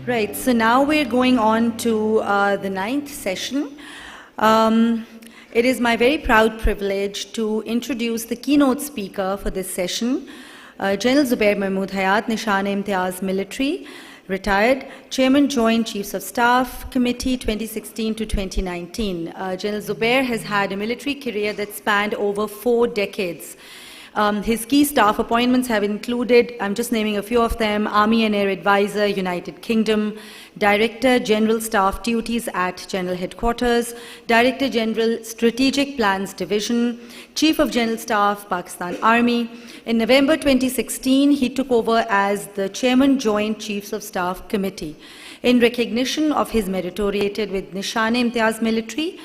Right, so now we're going on to the 9th session. It is my very proud privilege to introduce the keynote speaker for this session, General Zubair Mahmood Hayat, Nishan-e-Imtiaz Military, retired, Chairman Joint Chiefs of Staff Committee 2016 to 2019. General Zubair has had a military career that spanned over 4 decades. His key staff appointments have included, I'm just naming a few of them, Army and Air Advisor, United Kingdom, Director General Staff Duties at General Headquarters, Director General Strategic Plans Division, Chief of General Staff, Pakistan Army. In November 2016, he took over as the Chairman Joint Chiefs of Staff Committee. In recognition of his meritoriated with Nishan-e-Imtiaz Military,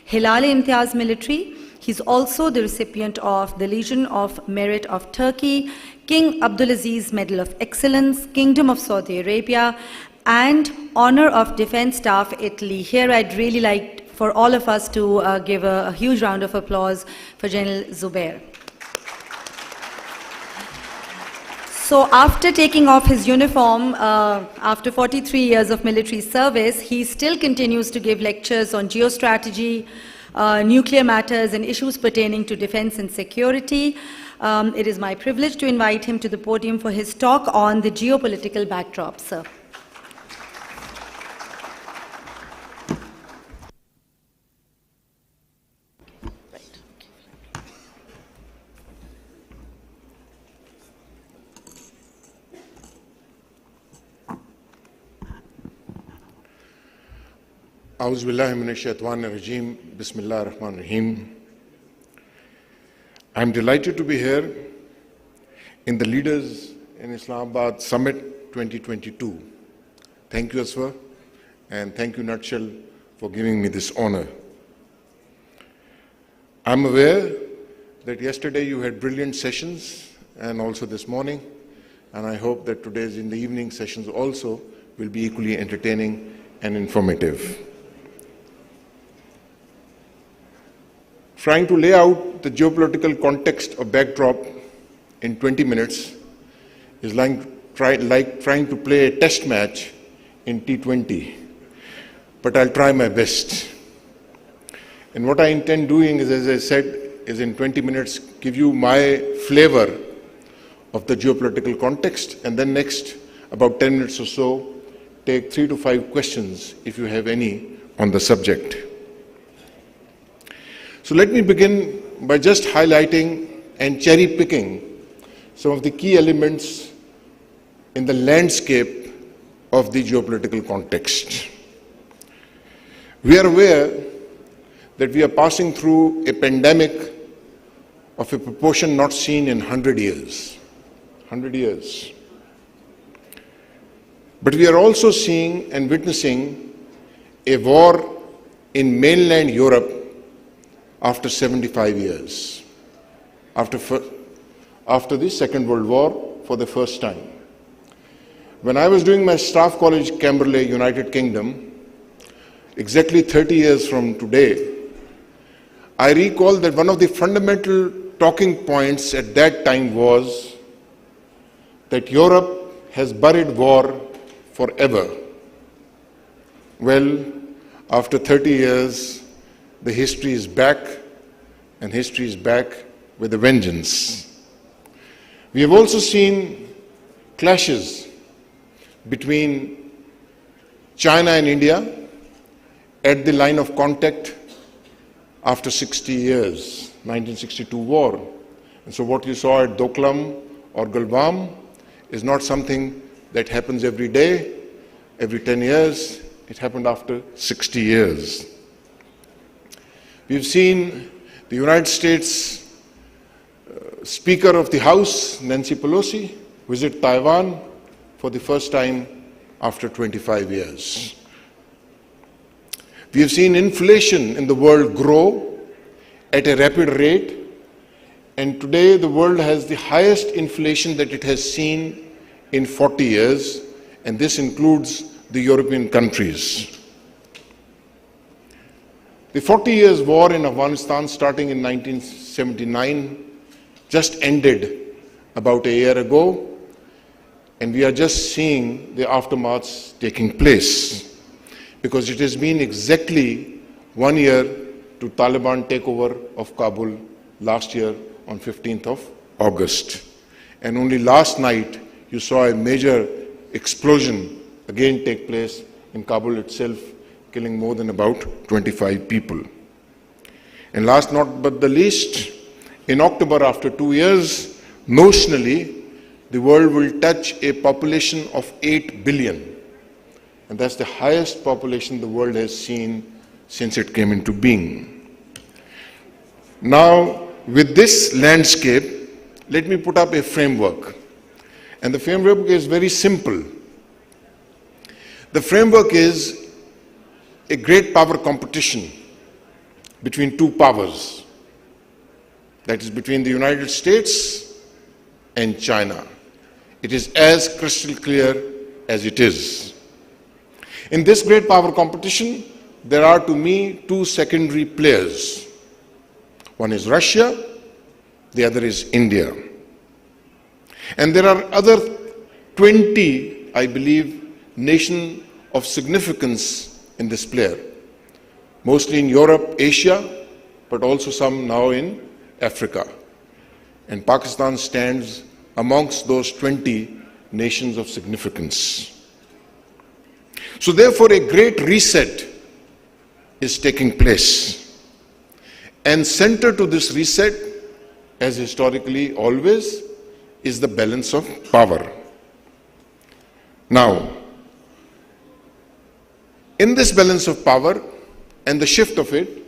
Hilal-e-Imtiaz Military, he's also the recipient of the Legion of Merit of Turkey, King Abdulaziz Medal of Excellence, Kingdom of Saudi Arabia, and Honor of Defense Staff Italy. Here I'd really like for all of us to give a huge round of applause for General Zubair. So after taking off his uniform, after 43 years of military service, he still continues to give lectures on geostrategy, nuclear matters and issues pertaining to defense and security. It is my privilege to invite him to the podium for his talk on the geopolitical backdrop, sir. أعوذ بالله من الشيطان الرجيم بسم الله الرحمن الرحيم. I'm delighted to be here in the Leaders in Islamabad Summit 2022. Thank you, Aswa, and thank you, Nutshell, for giving me this honor. I'm aware that yesterday you had brilliant sessions and also this morning, and I hope that today's in the evening sessions also will be equally entertaining and informative. Trying to lay out the geopolitical context or backdrop in 20 minutes is like trying to play a test match in T20, but I'll try my best. And what I intend doing is, as I said, is in 20 minutes give you my flavor of the geopolitical context, and then next about 10 minutes or so take 3 to 5 questions if you have any on the subject. So let me begin by just highlighting and cherry-picking some of the key elements in the landscape of the geopolitical context. We are aware that we are passing through a pandemic of a proportion not seen in 100 years. 100 years. But we are also seeing and witnessing a war in mainland Europe after 75 years, after the Second World War for the first time. When I was doing my staff college, Camberley, United Kingdom, exactly 30 years from today, I recall that one of the fundamental talking points at that time was that Europe has buried war forever. Well, after 30 years, the history is back, and history is back with a vengeance. We have also seen clashes between China and India at the line of contact after 60 years, 1962 war. And so what you saw at Doklam or Galwam is not something that happens every day, every 10 years. It happened after 60 years. We've seen the United States Speaker of the House, Nancy Pelosi, visit Taiwan for the first time after 25 years. We have seen inflation in the world grow at a rapid rate, and today the world has the highest inflation that it has seen in 40 years, and this includes the European countries. The 40 years war in Afghanistan, starting in 1979, just ended about a year ago, And we are just seeing the aftermaths taking place, because it has been exactly 1 year to Taliban takeover of Kabul last year on 15th of August. And only last night you saw a major explosion again take place in Kabul itself, killing more than about 25 people. And last not but the least, in October, after 2 years, notionally, the world will touch a population of 8 billion. And that's the highest population the world has seen since it came into being. Now, with this landscape, let me put up a framework. And the framework is very simple. The framework is a great power competition between two powers. That is between the United States and China. It is as crystal clear as it is. In this great power competition, there are to me two secondary players. One is Russia, the other is India. And there are other 20, I believe, nations of significance in this player, mostly in Europe, Asia, but also some now in Africa. And Pakistan stands amongst those 20 nations of significance. So therefore, a great reset is taking place. And center to this reset, as historically always, is the balance of power. Now, in this balance of power and the shift of it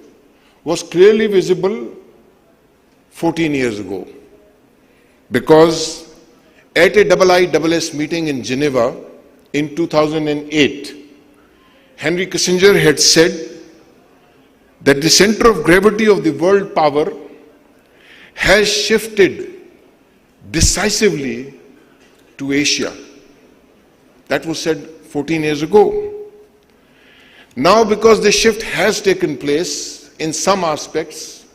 was clearly visible 14 years ago, because at a IISS meeting in Geneva in 2008, Henry Kissinger had said that the center of gravity of the world power has shifted decisively to Asia. That was said 14 years ago. Now, because the shift has taken place in some aspects,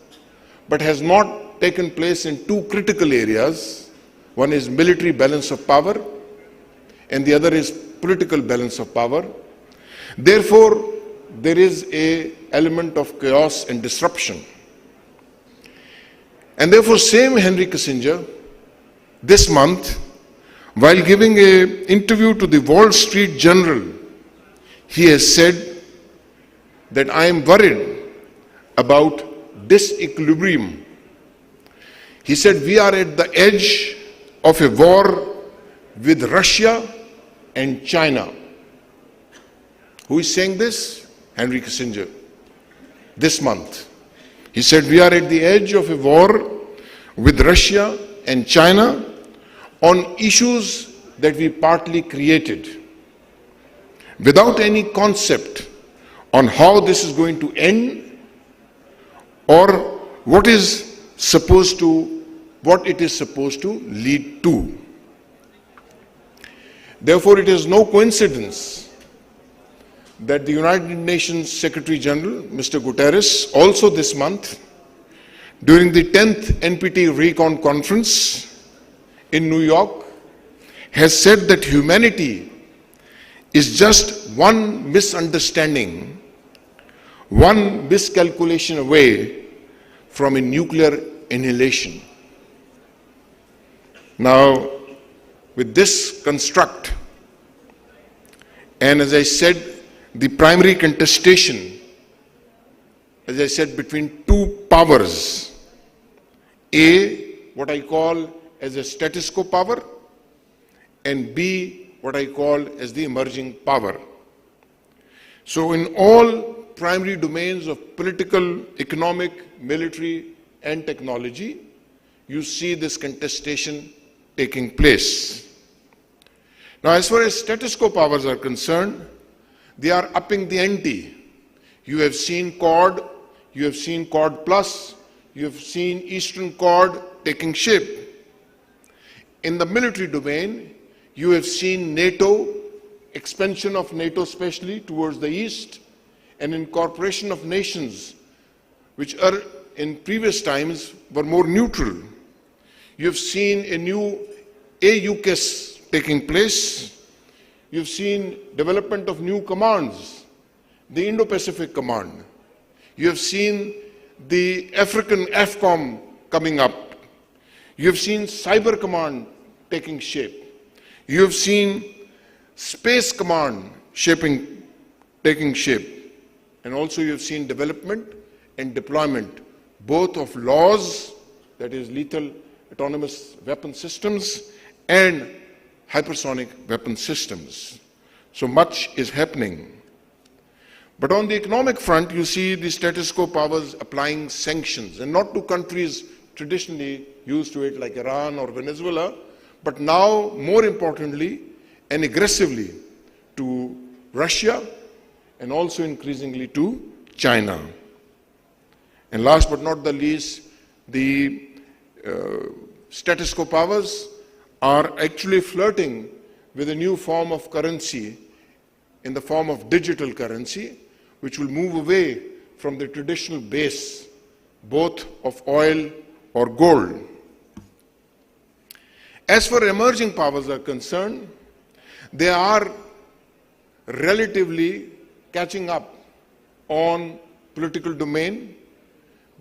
but has not taken place in two critical areas, one is military balance of power, and the other is political balance of power. Therefore, there is an element of chaos and disruption. And therefore, same Henry Kissinger, this month, while giving an interview to the Wall Street Journal, he has said that I am worried about disequilibrium. He said we are at the edge of a war with Russia and China. Who is saying this? Henry Kissinger. This month. He said we are at the edge of a war with Russia and China on issues that we partly created, without any concept on how this is going to end or what it is supposed to lead to. Therefore, it is no coincidence that the United Nations Secretary General, Mr. Guterres, also this month, during the 10th NPT Recon Conference in New York, has said that humanity is just one misunderstanding, one miscalculation away from a nuclear annihilation. Now, with this construct, and as I said, the primary contestation, as I said, between two powers, A, what I call as a status quo power, and B, what I call as the emerging power. So in all primary domains of political, economic, military, and technology, you see this contestation taking place. Now, as far as status quo powers are concerned, they are upping the ante. You have seen Quad, you have seen Quad Plus, you have seen Eastern Quad taking shape. In the military domain, you have seen NATO, expansion of NATO especially towards the east, and incorporation of nations which are in previous times were more neutral. You have seen a new AUKUS taking place. You've seen development of new commands, the Indo-Pacific Command. You have seen the African AFCOM coming up. You have seen Cyber Command taking shape. You have seen Space Command taking shape. And also you have seen development and deployment, both of laws, that is lethal autonomous weapon systems, and hypersonic weapon systems. So much is happening. But on the economic front, you see the status quo powers applying sanctions, and not to countries traditionally used to it like Iran or Venezuela, but now, more importantly and aggressively, to Russia and also increasingly to China. And last but not the least, the status quo powers are actually flirting with a new form of currency in the form of digital currency, which will move away from the traditional base, both of oil or gold. As for emerging powers are concerned, they are relatively catching up on political domain.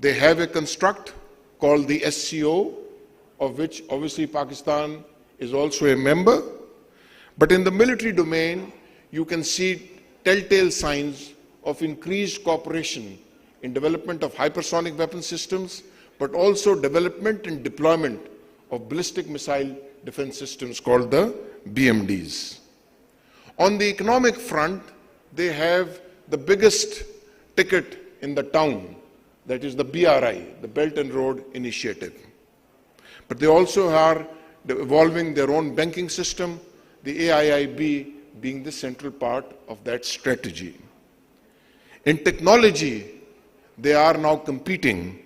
They have a construct called the SCO, of which obviously Pakistan is also a member. But in the military domain, you can see telltale signs of increased cooperation in development of hypersonic weapon systems, but also development and deployment of ballistic missile defense systems called the BMDs. On the economic front, they have the biggest ticket in the town, that is the BRI, the Belt and Road Initiative. But they also are evolving their own banking system, the AIIB being the central part of that strategy. In technology, they are now competing,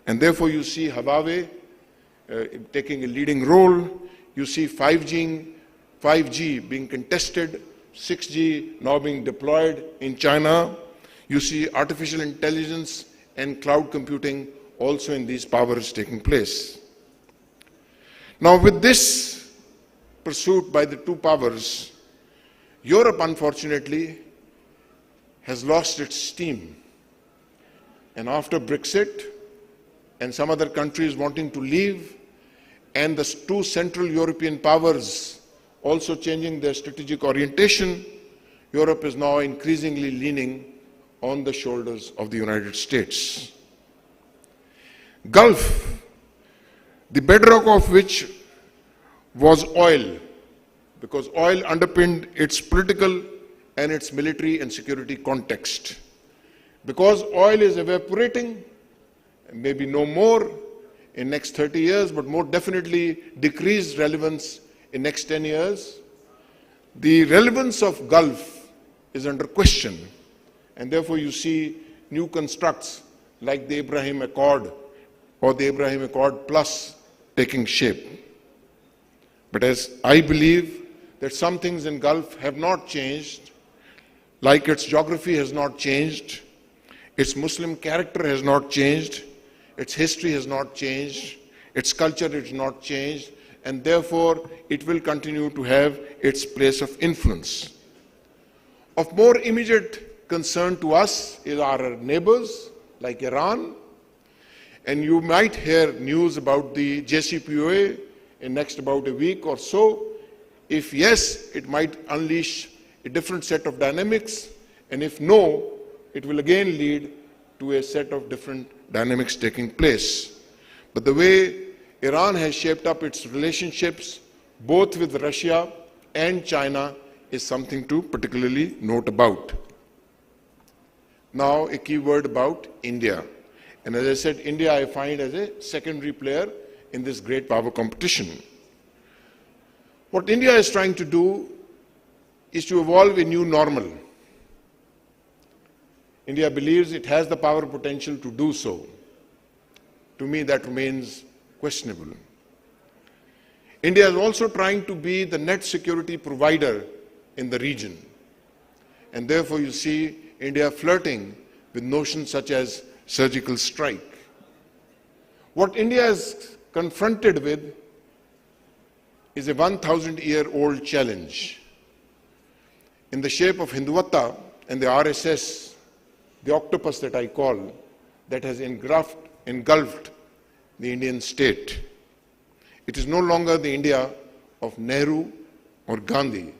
and therefore you see Huawei taking a leading role. You see 5G being contested, 6G now being deployed in China. You see artificial intelligence and cloud computing also in these powers taking place. Now, with this pursuit by the two powers, Europe, unfortunately, has lost its steam. And after Brexit and some other countries wanting to leave, and the two Central European powers also changing their strategic orientation, Europe is now increasingly leaning on the shoulders of the United States. Gulf, the bedrock of which was oil, because oil underpinned its political and its military and security context. Because oil is evaporating, maybe no more in next 30 years, but more definitely decreased relevance in next 10 years, the relevance of Gulf is under question. And therefore you see new constructs like the Abraham Accord or the Abraham Accord Plus taking shape. But as I believe that some things in Gulf have not changed, like its geography has not changed, its Muslim character has not changed, its history has not changed, its culture has not changed, and therefore it will continue to have its place of influence. Of more immediate concern to us is our neighbors like Iran, and you might hear news about the JCPOA in next about a week or so. If yes, it might unleash a different set of dynamics, and if no, it will again lead to a set of different dynamics taking place. But the way Iran has shaped up its relationships, both with Russia and China, is something to particularly note about. Now, a key word about India. And as I said, India I find as a secondary player in this great power competition. What India is trying to do is to evolve a new normal. India believes it has the power potential to do so. To me, that remains questionable. India is also trying to be the net security provider in the region. And therefore, you see India flirting with notions such as surgical strike. What India is confronted with is a 1,000-year-old challenge in the shape of Hindutva and the RSS, the octopus that I call, that has engulfed the Indian state. It is no longer the India of Nehru or Gandhi.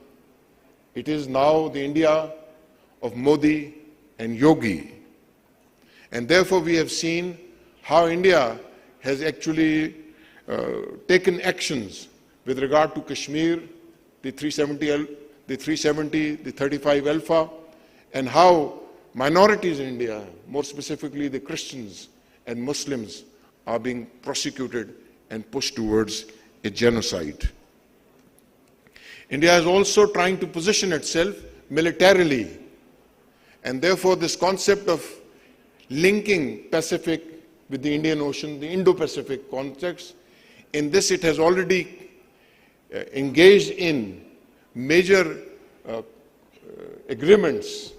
It is now the India of Modi and Yogi. And therefore we have seen how India has actually taken actions with regard to Kashmir, the 370, the 35 Alpha, and how minorities in India, more specifically the Christians and Muslims, are being prosecuted and pushed towards a genocide. India is also trying to position itself militarily, and therefore this concept of linking Pacific with the Indian Ocean, the Indo-Pacific context, in this it has already engaged in major agreements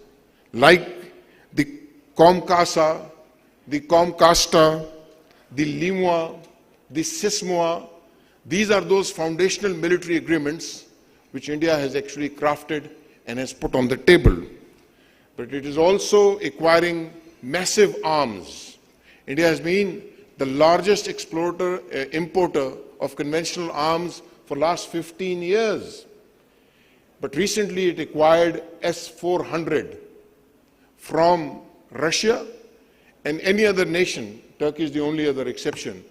like the COMCASA, the COMCASTA, the LIMUA, the SISMUA. These are those foundational military agreements which India has actually crafted and has put on the table. But it is also acquiring massive arms. India has been the largest importer of conventional arms for the last 15 years. But recently it acquired S-400 from Russia and any other nation, Turkey is the only other exception,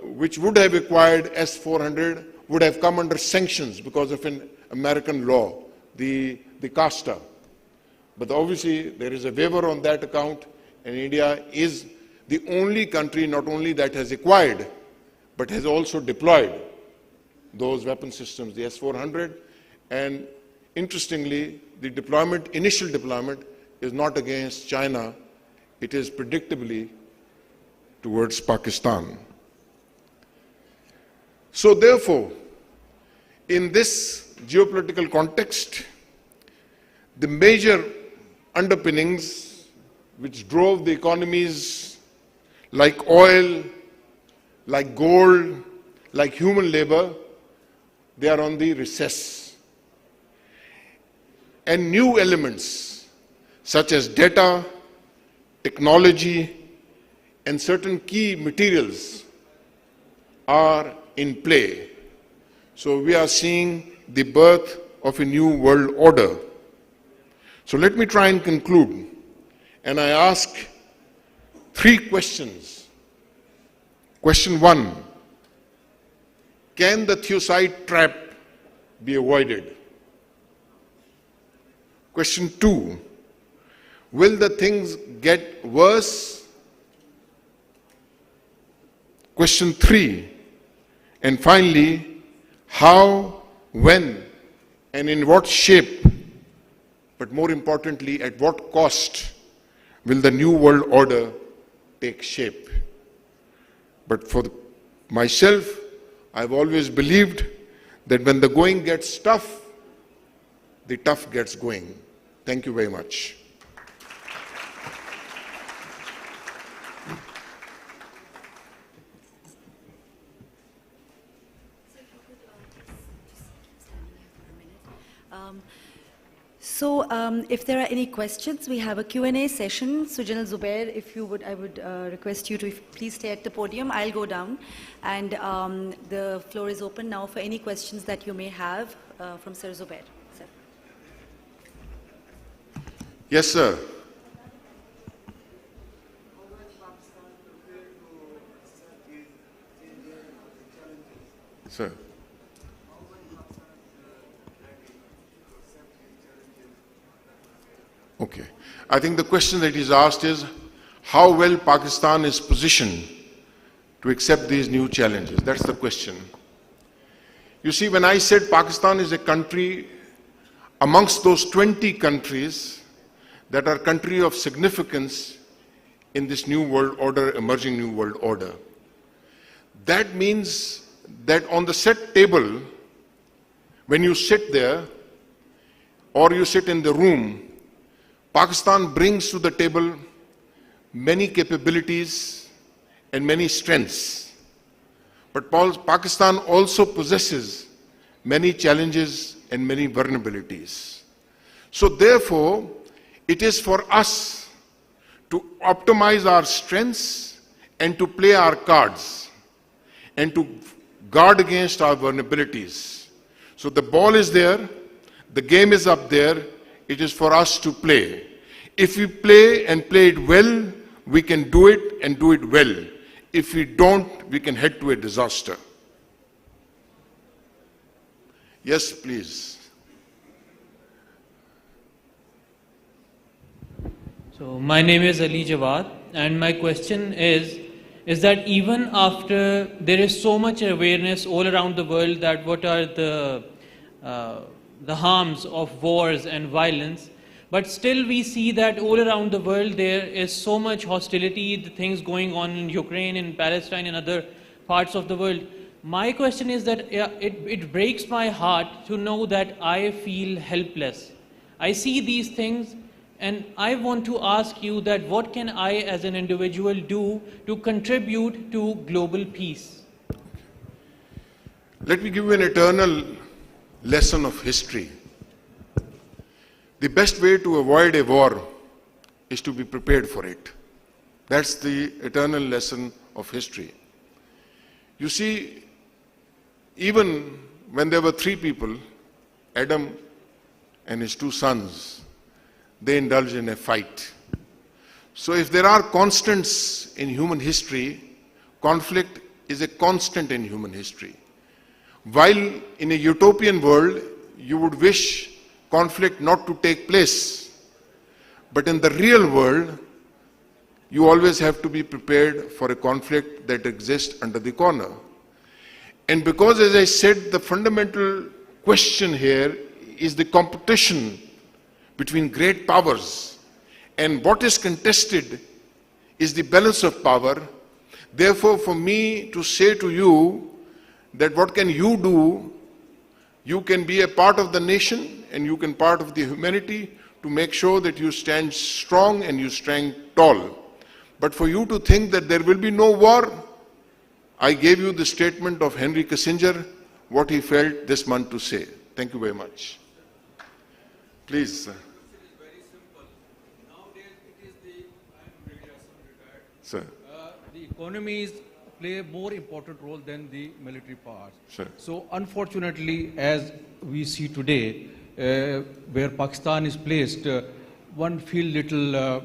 which would have acquired S-400 would have come under sanctions because of an American law, the CASTA. But obviously there is a waiver on that account, and India is the only country not only that has acquired, but has also deployed those weapon systems, the S-400. And interestingly, the deployment, initial deployment, is not against China, it is predictably towards Pakistan. So therefore, in this geopolitical context, the major underpinnings which drove the economies like oil, like gold, like human labor, they are on the recess. And new elements such as data, technology, and certain key materials are in play. So we are seeing the birth of a new world order. So let me try and conclude. And I ask three questions. Question one, can the Thucydides trap be avoided? Question two, will the things get worse? Question three, and finally, how, when, and in what shape, but more importantly, at what cost will the new world order take shape? But for myself, I've always believed that when the going gets tough, the tough gets going. Thank you very much. If there are any questions, we have a Q&A session. So, General Zubair, if you would, I would request you to please stay at the podium. I'll go down, and the floor is open now for any questions that you may have from Sir Zubair. Sir. Yes, sir. Sir. Okay. I think the question that is asked is how well Pakistan is positioned to accept these new challenges. That's the question. You see, when I said Pakistan is a country amongst those 20 countries that are countries of significance in this new world order, emerging new world order, that means that on the set table, when you sit there or you sit in the room, Pakistan brings to the table many capabilities and many strengths. But Pakistan also possesses many challenges and many vulnerabilities. So therefore, it is for us to optimize our strengths and to play our cards and to guard against our vulnerabilities. So the ball is there, the game is up there, it is for us to play. If we play and play it well, we can do it and do it well. If we don't, we can head to a disaster. Yes, please. So my name is Ali Jawad, and my question is that even after there is so much awareness all around the world that what are the harms of wars and violence, but still we see that all around the world there is so much hostility, the things going on in Ukraine, in Palestine, and other parts of the world. My question is that it breaks my heart to know that I feel helpless. I see these things and I want to ask you that what can I as an individual do to contribute to global peace? Let me give you an eternal lesson of history. The best way to avoid a war is to be prepared for it. That's the eternal lesson of history. You see, even when there were three people, Adam and his two sons, they indulged in a fight. So if there are constants in human history, conflict is a constant in human history. While in a utopian world, you would wish conflict not to take place, but in the real world, you always have to be prepared for a conflict that exists under the corner. And because, as I said, the fundamental question here is the competition between great powers, and what is contested is the balance of power. Therefore, for me to say to you that what can you do, you can be a part of the nation and you can part of the humanity to make sure that you stand strong and you stand tall. But for you to think that there will be no war, I gave you the statement of Henry Kissinger, what he felt this month to say. Thank you very much. Please. Sir. The economies play a more important role than the military powers. Sir. So unfortunately, as we see today, where Pakistan is placed, one feel little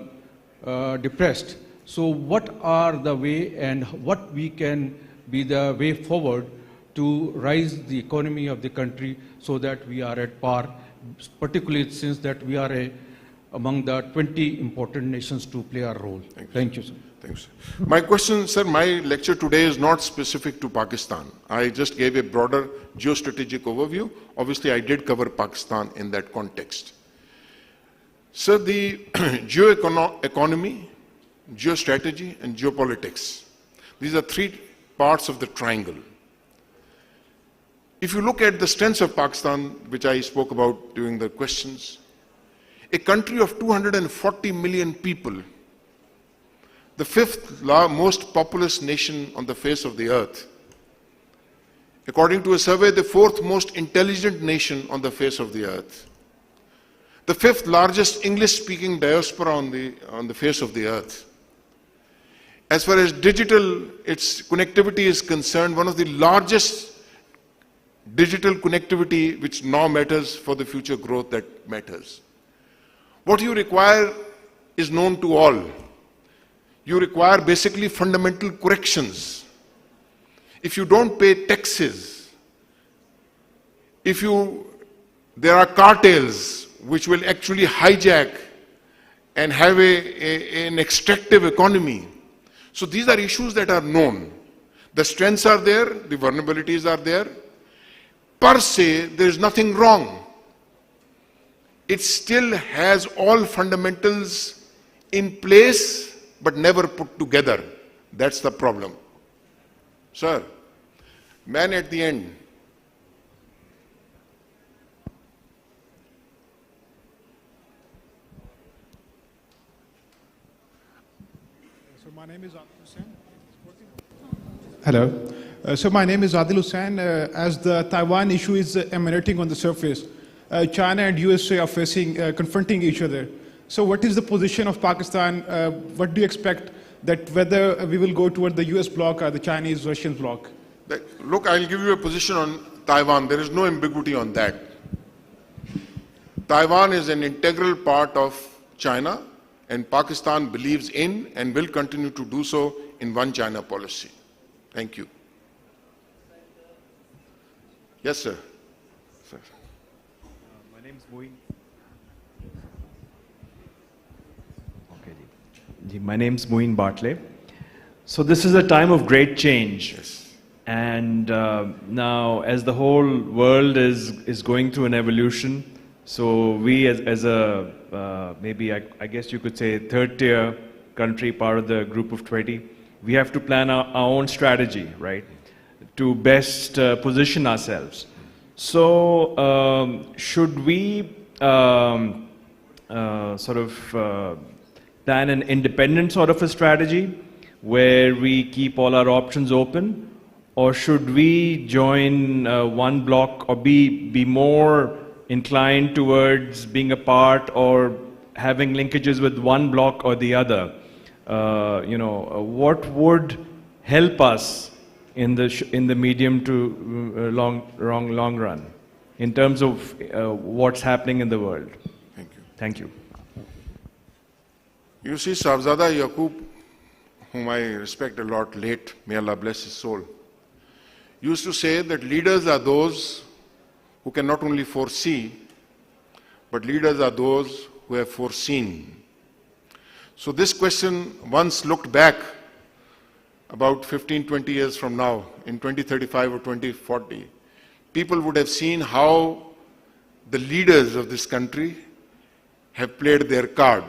depressed. So what are the way and what we can be the way forward to rise the economy of the country so that we are at par, particularly since that we are among the 20 important nations to play our role. Thank you, sir. Thanks. My question, sir, my lecture today is not specific to Pakistan. I just gave a broader geostrategic overview. Obviously, I did cover Pakistan in that context. Sir, the geoeconomy, geostrategy, and geopolitics. These are three parts of the triangle. If you look at the strengths of Pakistan, which I spoke about during the questions, a country of 240 million people, the fifth most populous nation on the face of the earth. According to a survey, the fourth most intelligent nation on the face of the earth. The fifth largest English-speaking diaspora on the face of the earth. As far as digital, its connectivity is concerned, one of the largest digital connectivity which now matters for the future growth that matters. What you require is known to all. You require basically fundamental corrections. If you don't pay taxes, there are cartels which will actually hijack and have an extractive economy. So these are issues that are known. The strengths are there, the vulnerabilities are there. Per se, there is nothing wrong. It still has all fundamentals in place but never put together. That's the problem. Sir, man at the end. So my name is Hussain. Hello. So my name is Adil Hussain. As the Taiwan issue is emanating on the surface, China and USA are confronting each other. So what is the position of Pakistan? What do you expect that whether we will go toward the US bloc or the Chinese-Russian bloc? Look, I'll give you a position on Taiwan. There is no ambiguity on that. Taiwan is an integral part of China, and Pakistan believes in and will continue to do so in one China policy. Thank you. Yes, sir. My name is Moin. Okay, my name is Moin Bartley. So this is a time of great change. Yes. And now, as the whole world is going through an evolution, so we as a, maybe I guess you could say third-tier country, part of the group of 20, we have to plan our own strategy, right, to best position ourselves. So should we sort of plan an independent sort of a strategy where we keep all our options open? Or should we join one bloc or be more inclined towards being a part or having linkages with one bloc or the other? What would help us in the medium to long run in terms of what's happening in the world? Thank you. Thank you. You see, Sahibzada Yaqub, whom I respect a lot, late, may Allah bless his soul, used to say that leaders are those who can not only foresee, but leaders are those who have foreseen. So this question once looked back about 15, 20 years from now, in 2035 or 2040, people would have seen how the leaders of this country have played their card.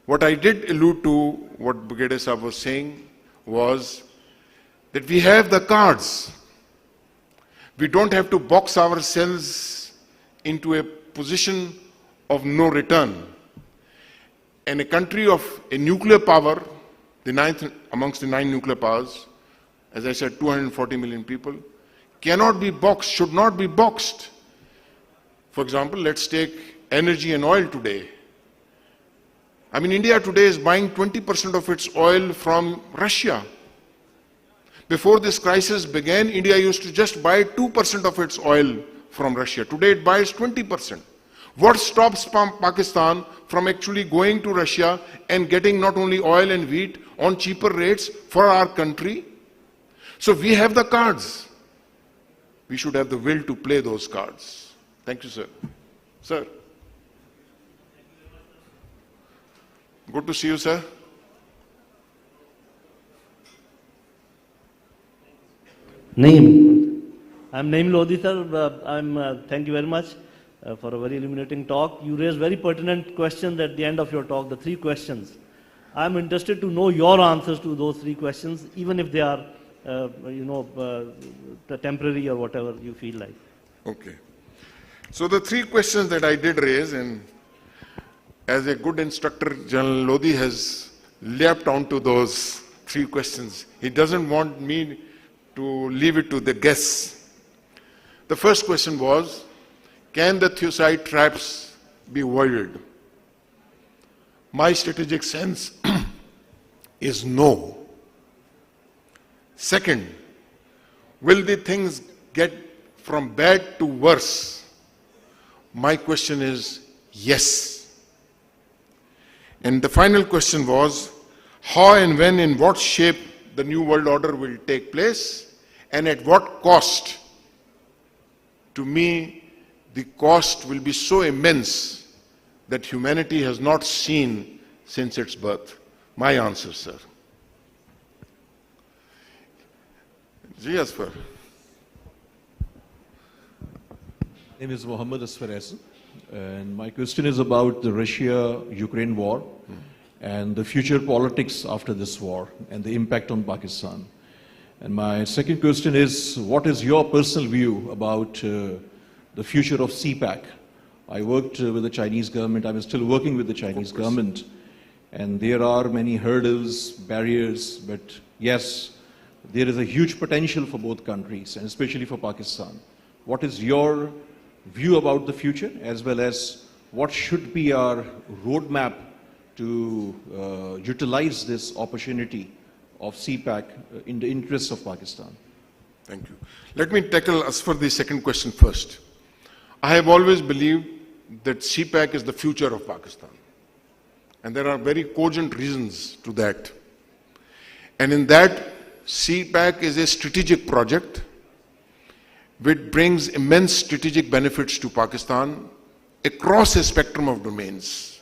What I did allude to, what Brigadier Sahab was saying, was that we have the cards. We don't have to box ourselves into a position of no return. And a country of a nuclear power, the ninth amongst the 9 nuclear powers, as I said, 240 million people, cannot be boxed, should not be boxed. For example, let's take energy and oil today. I mean, India today is buying 20% of its oil from Russia. Before this crisis began, India used to just buy 2% of its oil from Russia. Today it buys 20%. What stops Pakistan from actually going to Russia and getting not only oil and wheat on cheaper rates for our country? So we have the cards. We should have the will to play those cards. Thank you, sir. Sir. Good to see you, sir. Naeem. I'm Naeem Lodi, sir. Thank you very much for a very illuminating talk. You raised very pertinent questions at the end of your talk, the 3 questions. I'm interested to know your answers to those 3 questions, even if they are, temporary or whatever you feel like. Okay. So the 3 questions that I did raise, and as a good instructor, General Lodi has leapt onto those 3 questions. He doesn't want me to leave it to the guests. The first question was, can the Thucydides traps be avoided? My strategic sense is no. Second, will the things get from bad to worse? My question is yes. And the final question was, how and when, in what shape the new world order will take place, and at what cost? To me, the cost will be so immense that humanity has not seen since its birth. My answer, sir. Yes, sir. My name is Mohammed Asfares, and my question is about the Russia-Ukraine war and the future politics after this war and the impact on Pakistan. And my second question is, what is your personal view about the future of CPAC? I worked with the Chinese government, I'm still working with the Chinese government, and there are many hurdles, barriers, but yes, there is a huge potential for both countries, and especially for Pakistan. What is your view about the future, as well as what should be our roadmap to utilize this opportunity of CPAC in the interests of Pakistan? Thank you. Let me tackle as for the second question first. I have always believed that CPAC is the future of Pakistan. And there are very cogent reasons to that. And in that, CPAC is a strategic project which brings immense strategic benefits to Pakistan across a spectrum of domains.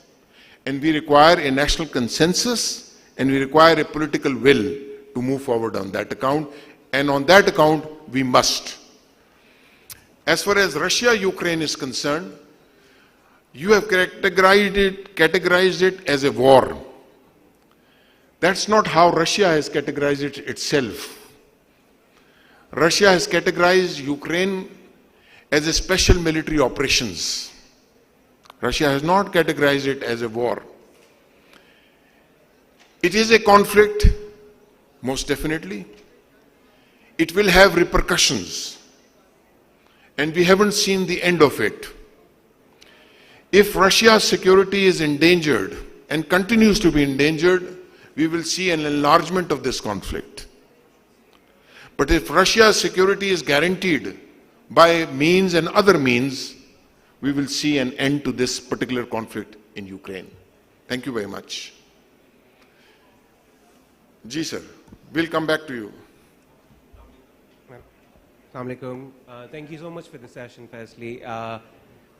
And we require a national consensus, and we require a political will to move forward on that account. And on that account, we must. As far as Russia-Ukraine is concerned, you have categorized it as a war. That's not how Russia has categorized it itself. Russia has categorized Ukraine as a special military operations. Russia has not categorized it as a war. It is a conflict, most definitely. It will have repercussions, and we haven't seen the end of it. If Russia's security is endangered and continues to be endangered, we will see an enlargement of this conflict. But if Russia's security is guaranteed by means and other means, we will see an end to this particular conflict in Ukraine. Thank you very much. Ji sir, we'll come back to you. Assalamu alaikum. Thank you so much for the session, firstly.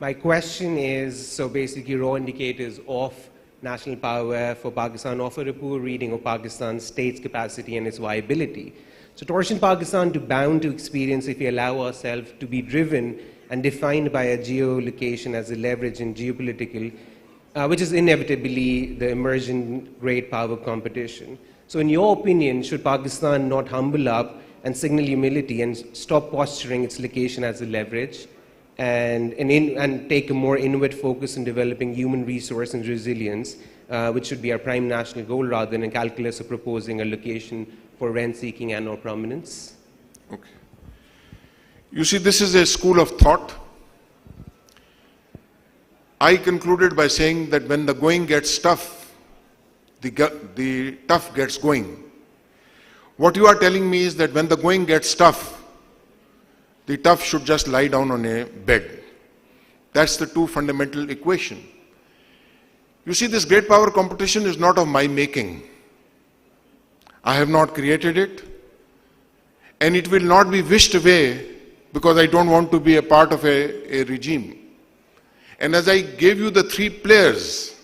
My question is, so basically raw indicators of national power for Pakistan offer a poor reading of Pakistan's state's capacity and its viability. So torsion Pakistan to bound to experience if we allow ourselves to be driven and defined by a geolocation as a leverage in geopolitical, which is inevitably the emergent great power competition. So in your opinion, should Pakistan not humble up and signal humility and stop posturing its location as a leverage and take a more inward focus in developing human resource and resilience, which should be our prime national goal rather than a calculus of proposing a location for rent-seeking and or prominence? Okay. You see, this is a school of thought. I concluded by saying that when the going gets tough, the tough gets going. What you are telling me is that when the going gets tough, the tough should just lie down on a bed. That's the two fundamental equation. You see, this great power competition is not of my making. I have not created it, and it will not be wished away because I don't want to be a part of a regime. And as I gave you the three players,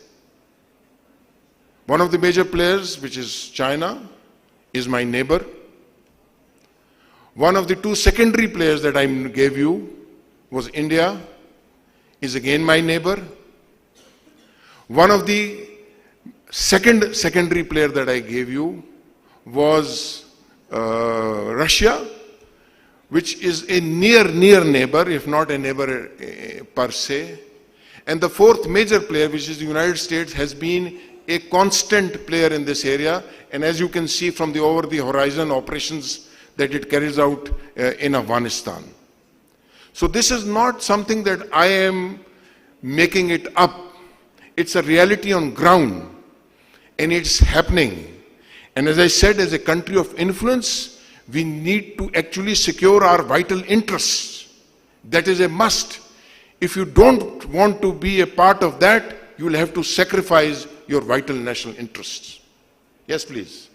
one of the major players, which is China, is my neighbor. One of the two secondary players that I gave you was India, is again my neighbor. One of the secondary player that I gave you was Russia, which is a near neighbor, if not a neighbor per se. And the fourth major player, which is the United States, has been a constant player in this area. And as you can see from the over-the-horizon operations that it carries out in Afghanistan. So this is not something that I am making it up. It's a reality on ground, and it's happening. And as I said, as a country of influence, we need to actually secure our vital interests. That is a must. If you don't want to be a part of that, you will have to sacrifice your vital national interests. Yes, please.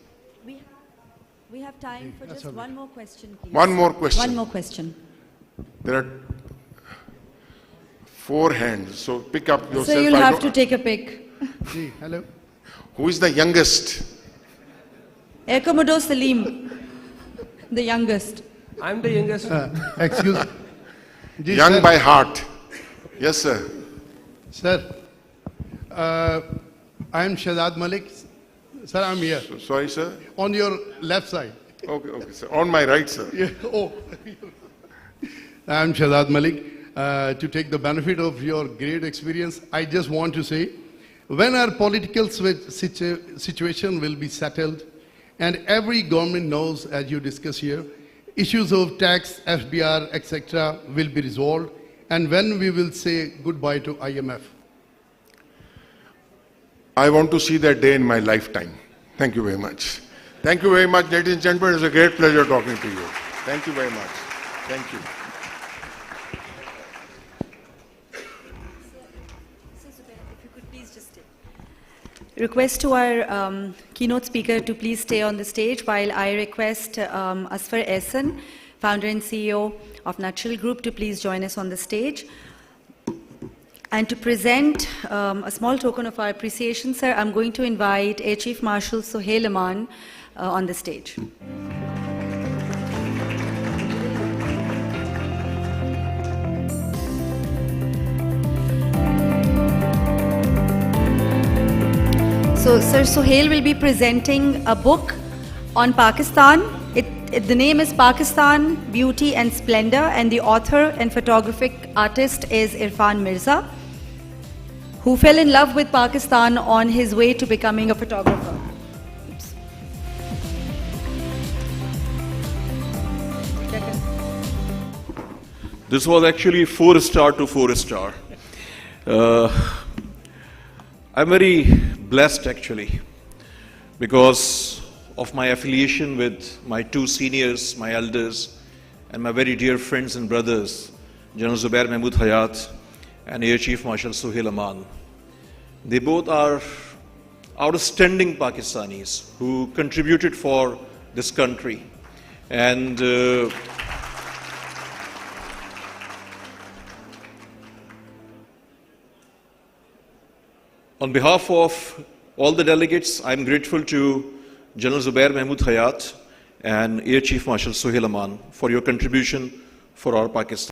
We have time for just one more question, please. One more question. One more question. There are 4 hands, so pick up yourself. So you'll have to take a pick. Ji, hello. Who is the youngest? Air Commodore Salim, the youngest. I'm the youngest. Excuse me. Young Sir. by heart. Yes, sir. Sir, I am Shahzad Malik. Sir, I'm here. Sorry, sir. On your left side. Okay, sir. On my right, sir. Yeah. Oh. I am Shahzad Malik. To take the benefit of your great experience, I just want to say, when our political situation will be settled And every government knows, as you discuss here, issues of tax, FBR, etc. will be resolved. And when we will say goodbye to IMF? I want to see that day in my lifetime. Thank you very much. Thank you very much, ladies and gentlemen. It's a great pleasure talking to you. Thank you very much. Thank you. Request to our keynote speaker to please stay on the stage while I request Asfar Ehsan, founder and CEO of Nutshell Group, to please join us on the stage. And to present a small token of our appreciation, sir, I'm going to invite Air Chief Marshal Sohail Aman on the stage. So, Sir Sohail will be presenting a book on Pakistan. The name is Pakistan, Beauty and Splendor, and the author and photographic artist is Irfan Mirza, who fell in love with Pakistan on his way to becoming a photographer. Oops. This was actually 4-star to 4-star. I'm very blessed actually because of my affiliation with my two seniors, my elders, and my very dear friends and brothers, General Zubair Mahmood Hayat and Air Chief Marshal Sohail Aman. They both are outstanding Pakistanis who contributed for this country. And on behalf of all the delegates, I'm grateful to General Zubair Mahmood Hayat and Air Chief Marshal Sohail Aman for your contribution for our Pakistan.